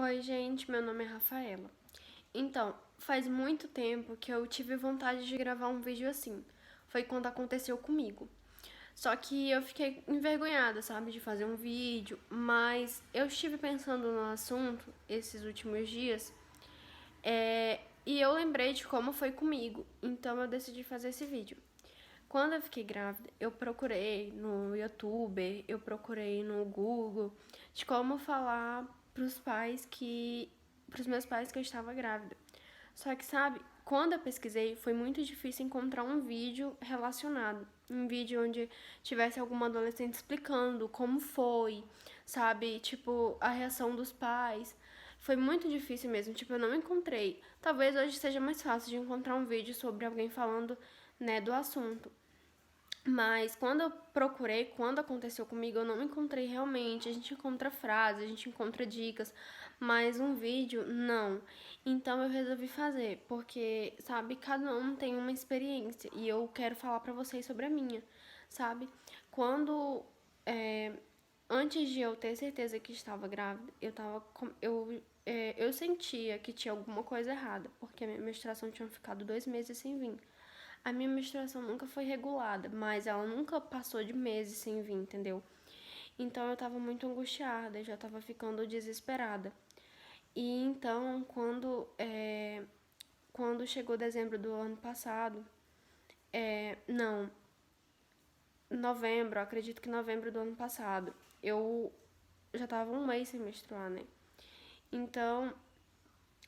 Oi, gente, meu nome é Rafaela. Então, faz muito tempo que eu tive vontade de gravar um vídeo assim. Foi quando aconteceu comigo. Só que eu fiquei envergonhada, sabe, de fazer um vídeo, mas eu estive pensando no assunto esses últimos dias, e eu lembrei de como foi comigo, então eu decidi fazer esse vídeo. Quando eu fiquei grávida, eu procurei no YouTube, eu procurei no Google de como falar pros meus pais que eu estava grávida. Só que, sabe, quando eu pesquisei, foi muito difícil encontrar um vídeo relacionado. Um vídeo onde tivesse alguma adolescente explicando como foi, sabe? Tipo, a reação dos pais. Foi muito difícil mesmo, tipo, eu não encontrei. Talvez hoje seja mais fácil de encontrar um vídeo sobre alguém falando, né, do assunto. Mas quando eu procurei, quando aconteceu comigo, eu não encontrei realmente. A gente encontra frases, a gente encontra dicas, mas um vídeo, não. Então eu resolvi fazer, porque, sabe, cada um tem uma experiência e eu quero falar pra vocês sobre a minha, sabe? Quando, é, antes de eu ter certeza que estava grávida, eu sentia que tinha alguma coisa errada, porque a minha menstruação tinha ficado 2 meses sem vir. A minha menstruação nunca foi regulada, mas ela nunca passou de meses sem vir, entendeu? Então eu tava muito angustiada, já tava ficando desesperada. E então, quando chegou dezembro do ano passado, não, novembro, acredito que novembro do ano passado, eu já tava um mês sem menstruar, né? Então,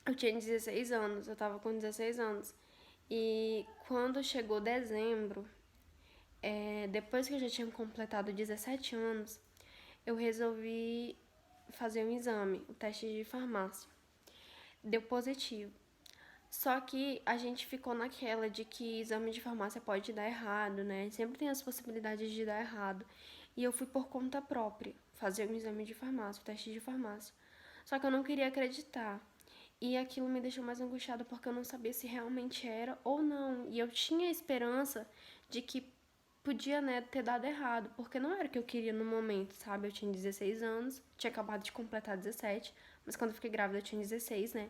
eu tinha 16 anos, eu tava com 16 anos. E quando chegou dezembro, depois que eu já tinha completado 17 anos, eu resolvi fazer um exame, o teste de farmácia. Deu positivo. Só que a gente ficou naquela de que exame de farmácia pode dar errado, né? Sempre tem as possibilidades de dar errado. E eu fui por conta própria fazer um exame de farmácia, o teste de farmácia. Só que eu não queria acreditar. E aquilo me deixou mais angustiada porque eu não sabia se realmente era ou não. E eu tinha esperança de que podia, né, ter dado errado, porque não era o que eu queria no momento, sabe? Eu tinha 16 anos, tinha acabado de completar 17, mas quando eu fiquei grávida eu tinha 16, né?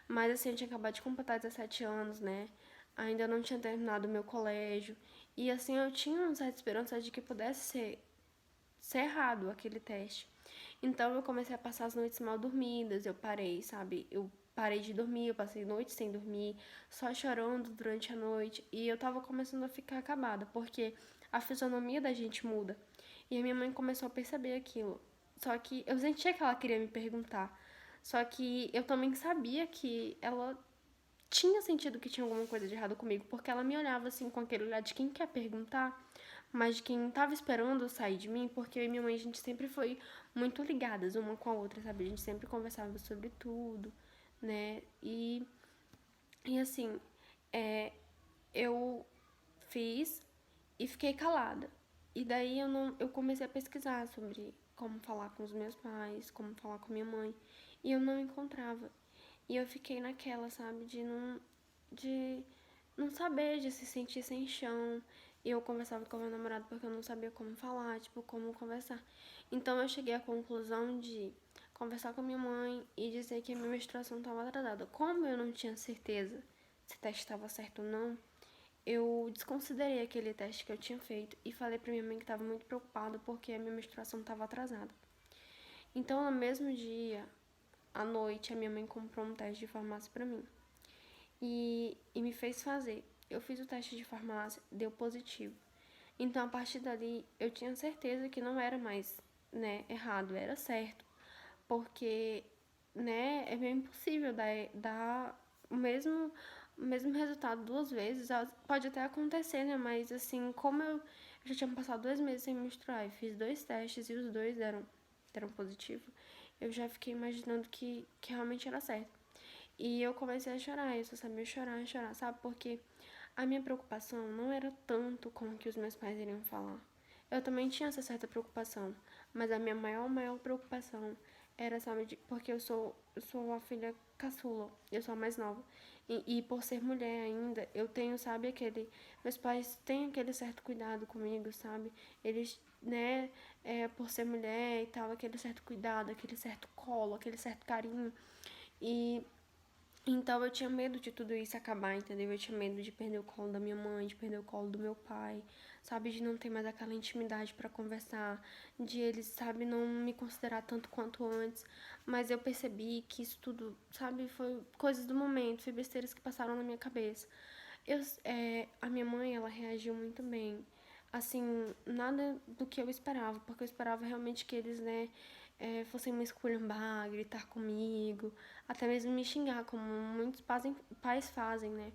Mas assim, eu tinha acabado de completar 17 anos, né? Ainda não tinha terminado o meu colégio. E assim, eu tinha uma certa esperança de que pudesse ser errado aquele teste. Então eu comecei a passar as noites mal dormidas, eu parei, sabe? Eu parei de dormir, eu passei noites sem dormir, só chorando durante a noite. E eu tava começando a ficar acabada, porque a fisionomia da gente muda. E a minha mãe começou a perceber aquilo. Só que eu sentia que ela queria me perguntar. Só que eu também sabia que ela tinha sentido que tinha alguma coisa de errado comigo, porque ela me olhava assim com aquele olhar de quem quer perguntar, mas de quem tava esperando sair de mim, porque eu e minha mãe a gente sempre foi muito ligadas uma com a outra, sabe? A gente sempre conversava sobre tudo, né? E assim, é, eu fiz e fiquei calada. E daí eu comecei a pesquisar sobre como falar com os meus pais, como falar com minha mãe, e eu não encontrava. E eu fiquei naquela, sabe, de não saber, de se sentir sem chão. E eu conversava com meu namorado porque eu não sabia como falar, tipo, como conversar. Então eu cheguei à conclusão de conversar com minha mãe e dizer que a minha menstruação estava atrasada. Como eu não tinha certeza se o teste estava certo ou não, eu desconsiderei aquele teste que eu tinha feito e falei pra minha mãe que estava muito preocupada porque a minha menstruação estava atrasada. Então, no mesmo dia, à noite, a minha mãe comprou um teste de farmácia pra mim e me fez fazer. Eu fiz o teste de farmácia, deu positivo. Então, a partir dali, eu tinha certeza que não era mais, né, errado, era certo. Porque, né, é meio impossível dar o mesmo resultado 2 vezes. Pode até acontecer, né, mas assim, como eu já tinha passado 2 meses sem menstruar e fiz 2 testes e os dois deram positivo, eu já fiquei imaginando que realmente era certo. E eu comecei a chorar, eu só sabia chorar, chorar, sabe? Porque a minha preocupação não era tanto com o que os meus pais iriam falar. Eu também tinha essa certa preocupação, mas a minha maior preocupação era, sabe, porque eu sou a filha caçula, eu sou a mais nova. E por ser mulher ainda, eu tenho, sabe, meus pais têm aquele certo cuidado comigo, sabe? Eles né, por ser mulher e tal, aquele certo cuidado, aquele certo colo, aquele certo carinho. E então eu tinha medo de tudo isso acabar, entendeu? Eu tinha medo de perder o colo da minha mãe, de perder o colo do meu pai, sabe? De não ter mais aquela intimidade pra conversar, de eles, sabe, não me considerar tanto quanto antes. Mas eu percebi que isso tudo, sabe, foi coisas do momento, foi besteiras que passaram na minha cabeça. A minha mãe, ela reagiu muito bem. Assim, nada do que eu esperava, porque eu esperava realmente que eles, né, fossem me esculhambar, gritar comigo, até mesmo me xingar, como muitos pais fazem, né?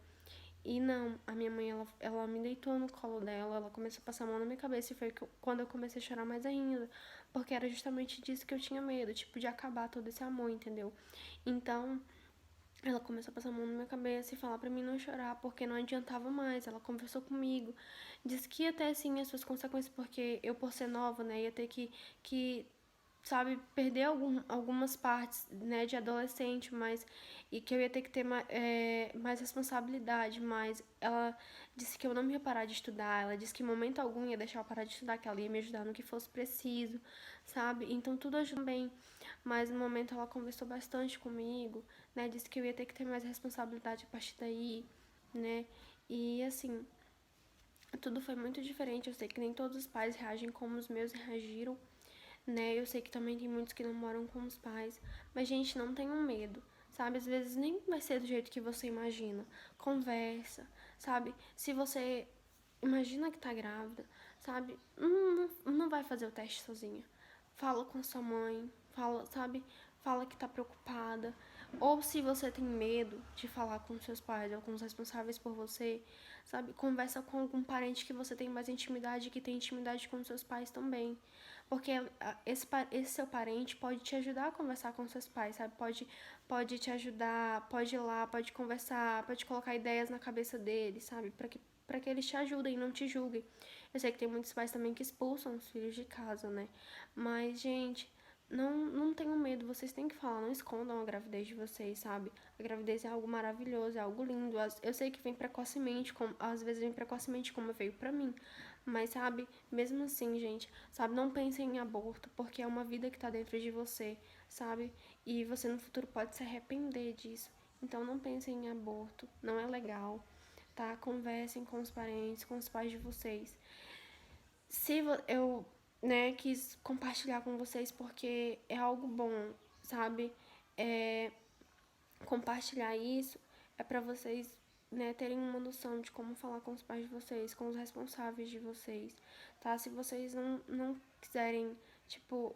E não, a minha mãe, ela me deitou no colo dela, ela começou a passar a mão na minha cabeça e foi quando eu comecei a chorar mais ainda, porque era justamente disso que eu tinha medo, tipo, de acabar todo esse amor, entendeu? Então, ela começou a passar a mão na minha cabeça e falar pra mim não chorar, porque não adiantava mais. Ela conversou comigo, disse que ia ter sim as suas consequências, porque eu, por ser nova, né, ia ter que sabe, perder algumas partes, né, de adolescente, mas e que eu ia ter que ter mais responsabilidade, mas ela disse que eu não ia parar de estudar, ela disse que em momento algum ia deixar eu parar de estudar, que ela ia me ajudar no que fosse preciso, sabe? Então tudo ajudou bem, mas no momento ela conversou bastante comigo, né, disse que eu ia ter que ter mais responsabilidade a partir daí, né? E assim, tudo foi muito diferente. Eu sei que nem todos os pais reagem como os meus reagiram, né? Eu sei que também tem muitos que não moram com os pais, mas gente, não tenham medo, sabe? Às vezes nem vai ser do jeito que você imagina. Conversa, sabe? Se você imagina que tá grávida, sabe? Não vai fazer o teste sozinha. Fala com sua mãe, fala, sabe? Fala que tá preocupada. Ou se você tem medo de falar com seus pais ou com os responsáveis por você, sabe? Conversa com algum parente que você tem mais intimidade, que tem intimidade com seus pais também. Porque esse seu parente pode te ajudar a conversar com seus pais, sabe? Pode te ajudar, pode ir lá, pode conversar, pode colocar ideias na cabeça deles, sabe? Pra que eles te ajudem e não te julguem. Eu sei que tem muitos pais também que expulsam os filhos de casa, né? Mas, gente, não tenham medo, vocês têm que falar, não escondam a gravidez de vocês, sabe? A gravidez é algo maravilhoso, é algo lindo. Eu sei que vem precocemente, às vezes vem precocemente, como veio pra mim. Mas, sabe, mesmo assim, gente, sabe, não pensem em aborto, porque é uma vida que tá dentro de você, sabe? E você no futuro pode se arrepender disso. Então não pensem em aborto, não é legal, tá? Conversem com os parentes, com os pais de vocês. Se eu, né, quis compartilhar com vocês porque é algo bom, sabe? É, compartilhar isso é para vocês, né, terem uma noção de como falar com os pais de vocês, com os responsáveis de vocês, tá? Se vocês não quiserem, tipo,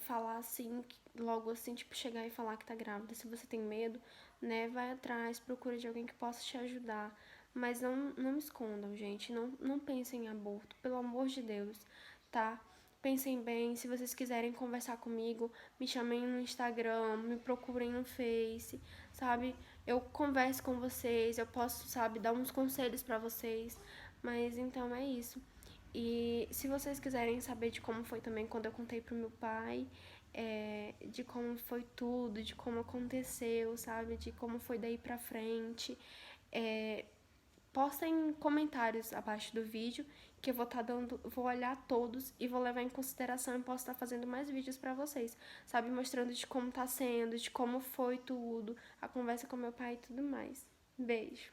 falar assim, logo assim, tipo, chegar e falar que tá grávida, se você tem medo, né, vai atrás, procura de alguém que possa te ajudar. Mas não escondam, gente. Não pensem em aborto, pelo amor de Deus, tá? Pensem bem, se vocês quiserem conversar comigo, me chamem no Instagram, me procurem no Face, sabe? Eu converso com vocês, eu posso, sabe, dar uns conselhos pra vocês. Mas então é isso. E se vocês quiserem saber de como foi também quando eu contei pro meu pai, de como foi tudo, de como aconteceu, sabe? De como foi daí pra frente, é, postem comentários abaixo do vídeo que eu vou estar dando, vou olhar todos e vou levar em consideração e posso estar fazendo mais vídeos pra vocês, sabe? Mostrando de como tá sendo, de como foi tudo, a conversa com meu pai e tudo mais. Beijo.